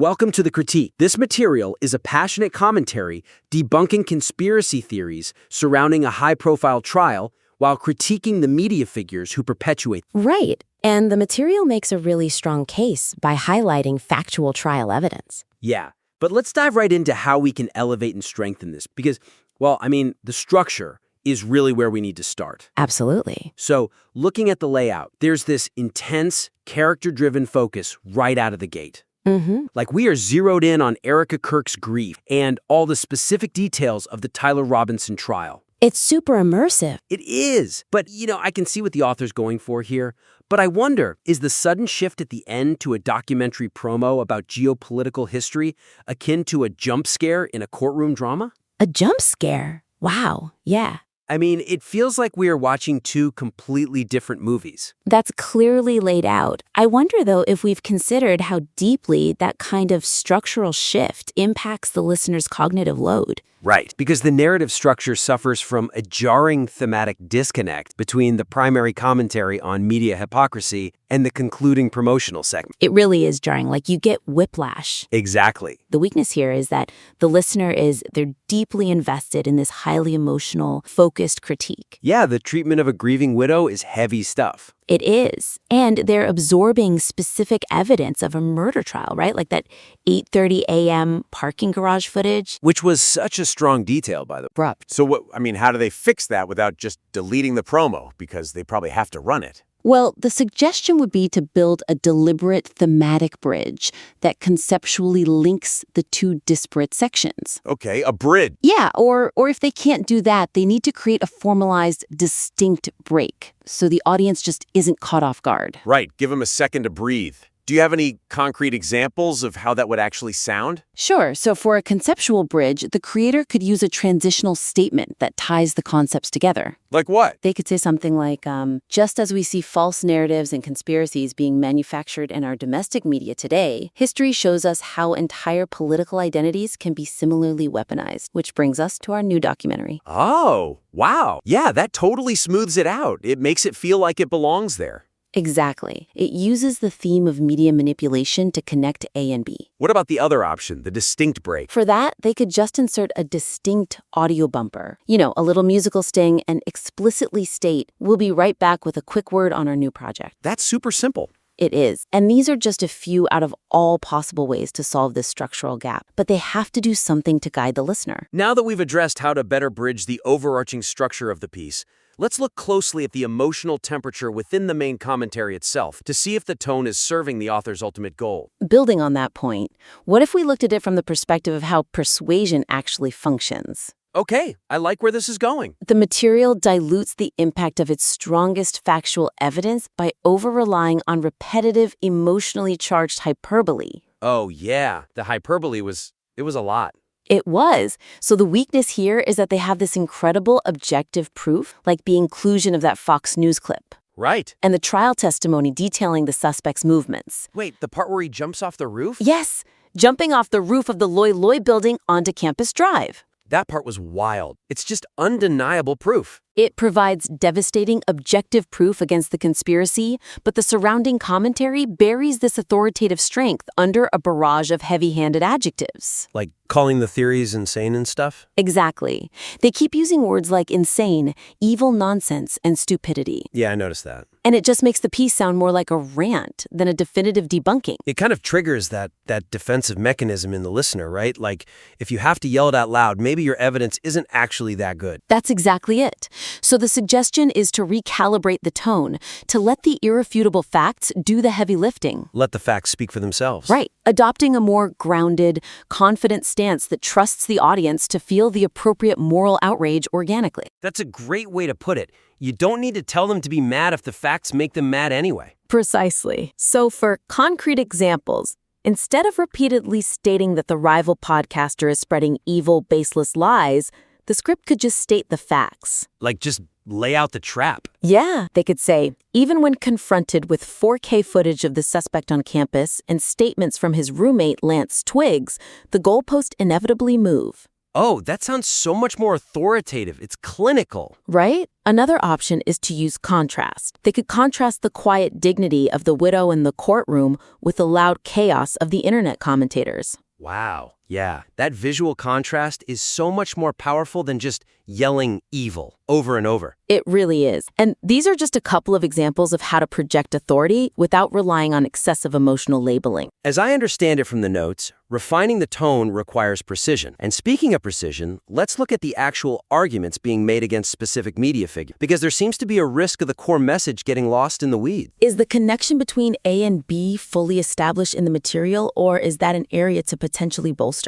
Welcome to The Critique. This material is a passionate commentary debunking conspiracy theories surrounding a high-profile trial while critiquing the media figures who perpetuate them. Right. And the material makes a really strong case by highlighting factual trial evidence. Yeah, but let's dive right into how we can elevate and strengthen this because, the structure is really where we need to start. Absolutely. So, looking at the layout, there's this intense, character-driven focus right out of the gate. Like we are zeroed in on Erika Kirk's grief and all the specific details of the Tyler Robinson trial. It's super immersive. It is. But, I can see what the author's going for here. But I wonder, is the sudden shift at the end to a documentary promo about geopolitical history akin to a jump scare in a courtroom drama? A jump scare? Wow, yeah. It feels like we are watching two completely different movies. That's clearly laid out. I wonder, though, if we've considered how deeply that kind of structural shift impacts the listener's cognitive load. Right, because the narrative structure suffers from a jarring thematic disconnect between the primary commentary on media hypocrisy and the concluding promotional segment. It really is jarring, like you get whiplash. Exactly. The weakness here is that the listener they're deeply invested in this highly emotional, focused critique. Yeah, the treatment of a grieving widow is heavy stuff. It is. And they're absorbing specific evidence of a murder trial, right? Like that 8:30 a.m. parking garage footage. Which was such a strong detail, by the way. Abrupt. So how do they fix that without just deleting the promo? Because they probably have to run it. Well, the suggestion would be to build a deliberate thematic bridge that conceptually links the two disparate sections. Okay, a bridge. Yeah, or if they can't do that, they need to create a formalized, distinct break so the audience just isn't caught off guard. Right, give them a second to breathe. Do you have any concrete examples of how that would actually sound? Sure. So for a conceptual bridge, the creator could use a transitional statement that ties the concepts together. Like what? They could say something like, just as we see false narratives and conspiracies being manufactured in our domestic media today, history shows us how entire political identities can be similarly weaponized, which brings us to our new documentary. Oh, wow. Yeah, that totally smooths it out. It makes it feel like it belongs there. Exactly. It uses the theme of media manipulation to connect A and B. What about the other option, the distinct break? For that, they could just insert a distinct audio bumper. A little musical sting and explicitly state, we'll be right back with a quick word on our new project. That's super simple. It is. And these are just a few out of all possible ways to solve this structural gap. But they have to do something to guide the listener. Now that we've addressed how to better bridge the overarching structure of the piece, let's look closely at the emotional temperature within the main commentary itself to see if the tone is serving the author's ultimate goal. Building on that point, what if we looked at it from the perspective of how persuasion actually functions? Okay, I like where this is going. The material dilutes the impact of its strongest factual evidence by over-relying on repetitive, emotionally charged hyperbole. Oh yeah, the hyperbole it was a lot. It was. So the weakness here is that they have this incredible objective proof, like the inclusion of that Fox News clip. Right. And the trial testimony detailing the suspect's movements. Wait, the part where he jumps off the roof? Yes, jumping off the roof of the Loy Loy building onto Campus Drive. That part was wild. It's just undeniable proof. It provides devastating objective proof against the conspiracy, but the surrounding commentary buries this authoritative strength under a barrage of heavy-handed adjectives. Like calling the theories insane and stuff? Exactly. They keep using words like insane, evil nonsense, and stupidity. Yeah, I noticed that. And it just makes the piece sound more like a rant than a definitive debunking. It kind of triggers that defensive mechanism in the listener, right? Like, if you have to yell it out loud, maybe your evidence isn't actually that good. That's exactly it. So the suggestion is to recalibrate the tone, to let the irrefutable facts do the heavy lifting. Let the facts speak for themselves. Right. Adopting a more grounded, confident stance that trusts the audience to feel the appropriate moral outrage organically. That's a great way to put it. You don't need to tell them to be mad if the facts make them mad anyway. Precisely. So for concrete examples, instead of repeatedly stating that the rival podcaster is spreading evil, baseless lies, the script could just state the facts. Like just lay out the trap. Yeah, they could say, even when confronted with 4K footage of the suspect on campus and statements from his roommate, Lance Twiggs, the goalposts inevitably move. Oh, that sounds so much more authoritative. It's clinical. Right? Another option is to use contrast. They could contrast the quiet dignity of the widow in the courtroom with the loud chaos of the internet commentators. Wow. Yeah, that visual contrast is so much more powerful than just yelling evil over and over. It really is. And these are just a couple of examples of how to project authority without relying on excessive emotional labeling. As I understand it from the notes, refining the tone requires precision. And speaking of precision, let's look at the actual arguments being made against specific media figures, because there seems to be a risk of the core message getting lost in the weeds. Is the connection between A and B fully established in the material, or is that an area to potentially bolster?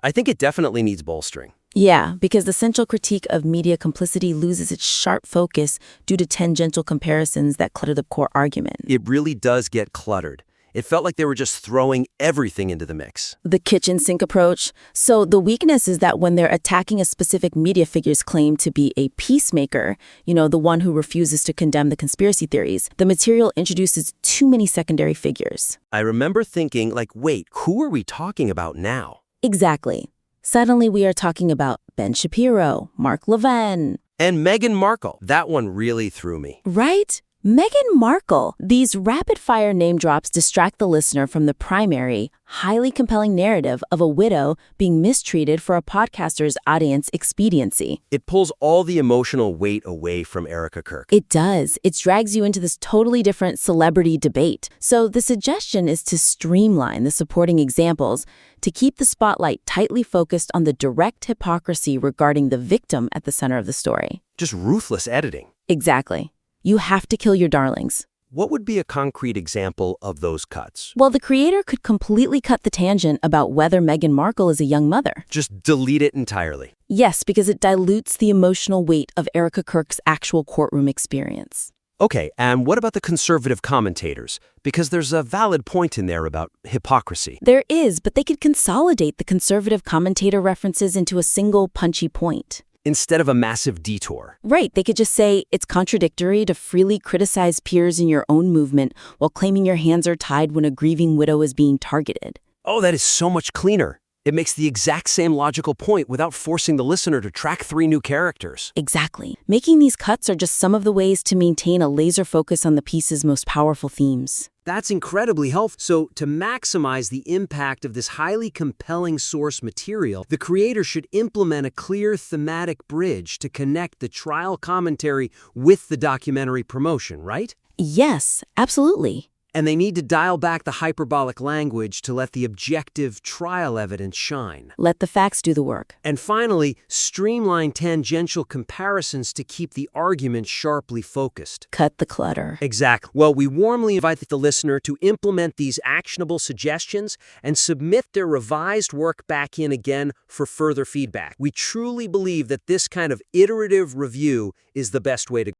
I think it definitely needs bolstering. Yeah, because the central critique of media complicity loses its sharp focus due to tangential comparisons that clutter the core argument. It really does get cluttered. It felt like they were just throwing everything into the mix. The kitchen sink approach. So the weakness is that when they're attacking a specific media figure's claim to be a peacemaker, the one who refuses to condemn the conspiracy theories, the material introduces too many secondary figures. I remember thinking, wait, who are we talking about now? Exactly. Suddenly we are talking about Ben Shapiro, Mark Levin. And Meghan Markle. That one really threw me. Right? Meghan Markle. These rapid-fire name drops distract the listener from the primary, highly compelling narrative of a widow being mistreated for a podcaster's audience expediency. It pulls all the emotional weight away from Erika Kirk. It does. It drags you into this totally different celebrity debate. So the suggestion is to streamline the supporting examples to keep the spotlight tightly focused on the direct hypocrisy regarding the victim at the center of the story. Just ruthless editing. Exactly. You have to kill your darlings. What would be a concrete example of those cuts? Well, the creator could completely cut the tangent about whether Meghan Markle is a young mother. Just delete it entirely. Yes, because it dilutes the emotional weight of Erika Kirk's actual courtroom experience. Okay, and what about the conservative commentators? Because there's a valid point in there about hypocrisy. There is, but they could consolidate the conservative commentator references into a single punchy point. Instead of a massive detour. Right, they could just say it's contradictory to freely criticize peers in your own movement while claiming your hands are tied when a grieving widow is being targeted. Oh, that is so much cleaner. It makes the exact same logical point without forcing the listener to track 3 new characters. Exactly. Making these cuts are just some of the ways to maintain a laser focus on the piece's most powerful themes. That's incredibly helpful. So, to maximize the impact of this highly compelling source material, the creator should implement a clear thematic bridge to connect the trial commentary with the documentary promotion, right? Yes, absolutely. And they need to dial back the hyperbolic language to let the objective trial evidence shine. Let the facts do the work. And finally, streamline tangential comparisons to keep the argument sharply focused. Cut the clutter. Exactly. Well, we warmly invite the listener to implement these actionable suggestions and submit their revised work back in again for further feedback. We truly believe that this kind of iterative review is the best way to